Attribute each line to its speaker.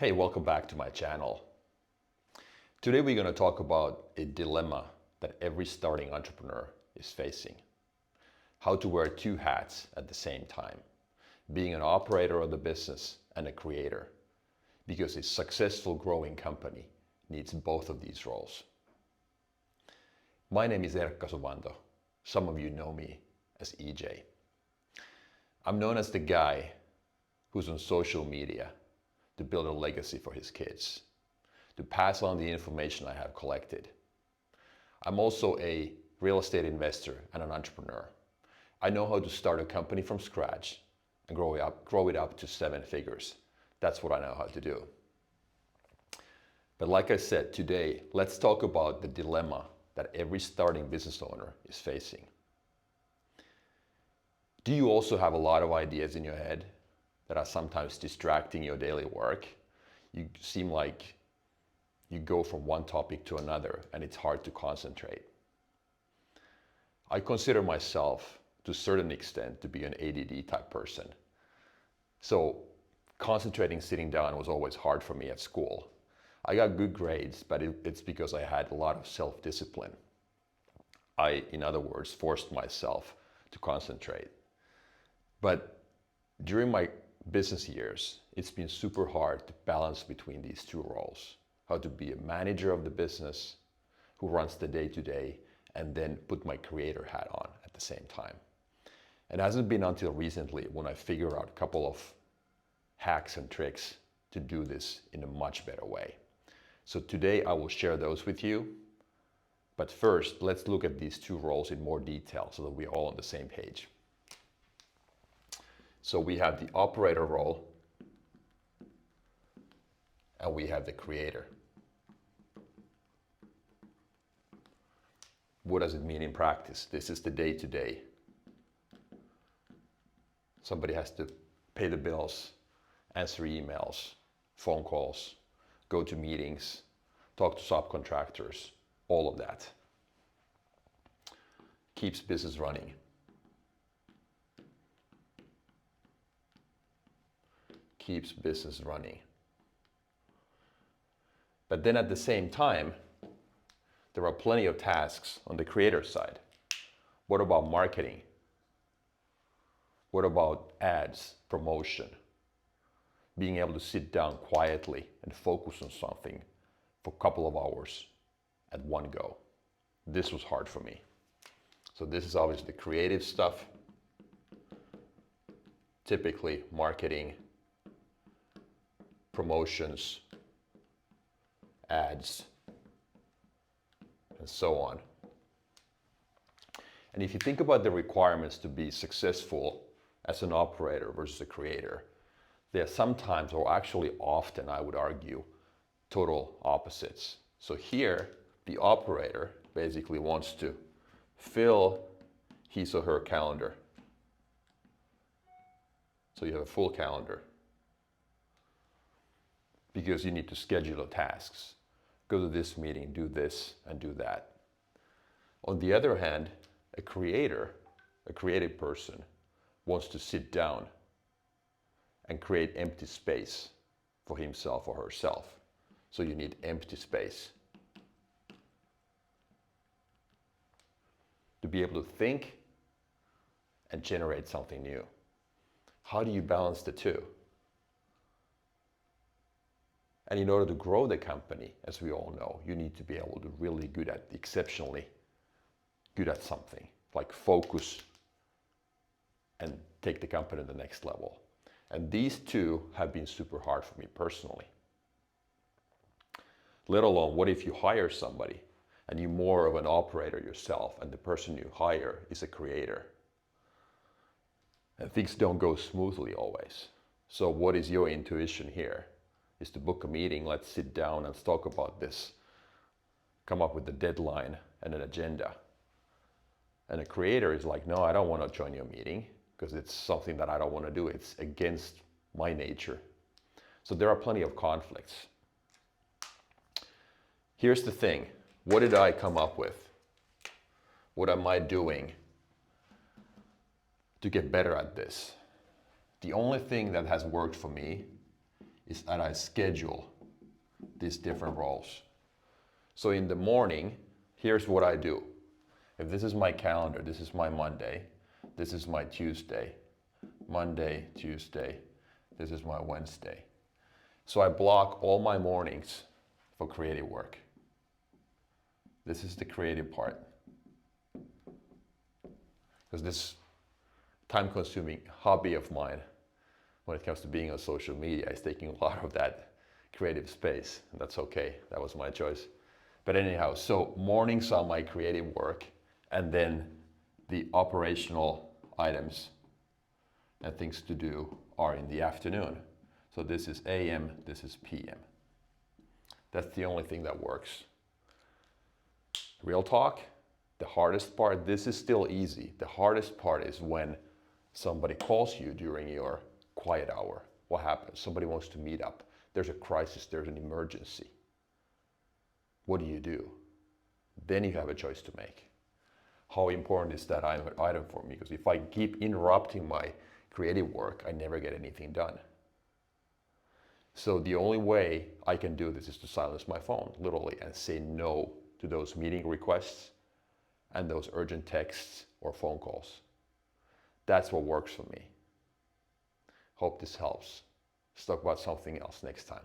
Speaker 1: Hey, welcome back to my channel. Today we're going to talk about a dilemma that every starting entrepreneur is facing. How to wear two hats at the same time, being an operator of the business and a creator, because a successful growing company needs both of these roles. My name is Erkka Suvando. Some of you know me as EJ. I'm known as the guy who's on social media to build a legacy for his kids, to pass on the information I have collected. I'm also a real estate investor and an entrepreneur. I know how to start a company from scratch and grow it up to 7 figures. That's what I know how to do. But like I said, today, let's talk about the dilemma that every starting business owner is facing. Do you also have a lot of ideas in your head that are sometimes distracting your daily work? You seem like you go from one topic to another and it's hard to concentrate. I consider myself to a certain extent to be an ADD type person. So concentrating sitting down was always hard for me at school. I got good grades, but it's because I had a lot of self-discipline. I, in other words, forced myself to concentrate. But during my business years, it's been super hard to balance between these two roles. How to be a manager of the business who runs the day-to-day and then put my creator hat on at the same time. It hasn't been until recently when I figured out a couple of hacks and tricks to do this in a much better way. So today I will share those with you. But first, let's look at these two roles in more detail so that we're all on the same page. So we have the operator role and we have the creator. What does it mean in practice? This is the day-to-day. Somebody has to pay the bills, answer emails, phone calls, go to meetings, talk to subcontractors, all of that. Keeps business running. Keeps business running. But then at the same time, there are plenty of tasks on the creator side. What about marketing? What about ads, promotion? Being able to sit down quietly and focus on something for a couple of hours at one go. This was hard for me. So this is obviously the creative stuff. Typically marketing, promotions, ads, and so on. And if you think about the requirements to be successful as an operator versus a creator, they are sometimes, or actually often, I would argue, total opposites. So here, the operator basically wants to fill his or her calendar. So you have a full calendar, because you need to schedule the tasks. Go to this meeting, do this, and do that. On the other hand, a creator, a creative person, wants to sit down and create empty space for himself or herself. So you need empty space to be able to think and generate something new. How do you balance the two? And in order to grow the company, as we all know, you need to be able to really exceptionally good at something, like focus and take the company to the next level. And these two have been super hard for me personally. Let alone, what if you hire somebody and you're more of an operator yourself and the person you hire is a creator? And things don't go smoothly always. So what is your intuition here? Is to book a meeting, let's sit down and talk about this. Come up with a deadline and an agenda. And a creator is like, no, I don't want to join your meeting because it's something that I don't want to do. It's against my nature. So there are plenty of conflicts. Here's the thing. What did I come up with? What am I doing to get better at this? The only thing that has worked for me is that I schedule these different roles. So in the morning, here's what I do. If this is my calendar, this is my Monday, this is my Tuesday, Monday, Tuesday, this is my Wednesday. So I block all my mornings for creative work. This is the creative part. Because this time-consuming hobby of mine, when it comes to being on social media, is taking a lot of that creative space. And that's okay, that was my choice. But anyhow, so mornings are my creative work, and then the operational items and things to do are in the afternoon. So this is AM, this is PM. That's the only thing that works. Real talk, the hardest part, this is still easy. The hardest part is when somebody calls you during your quiet hour. What happens? Somebody wants to meet up. There's a crisis, there's an emergency. What do? Then you have a choice to make. How important is that item for me? Because if I keep interrupting my creative work, I never get anything done. So the only way I can do this is to silence my phone, literally, and say no to those meeting requests and those urgent texts or phone calls. That's what works for me. Hope this helps. Let's talk about something else next time.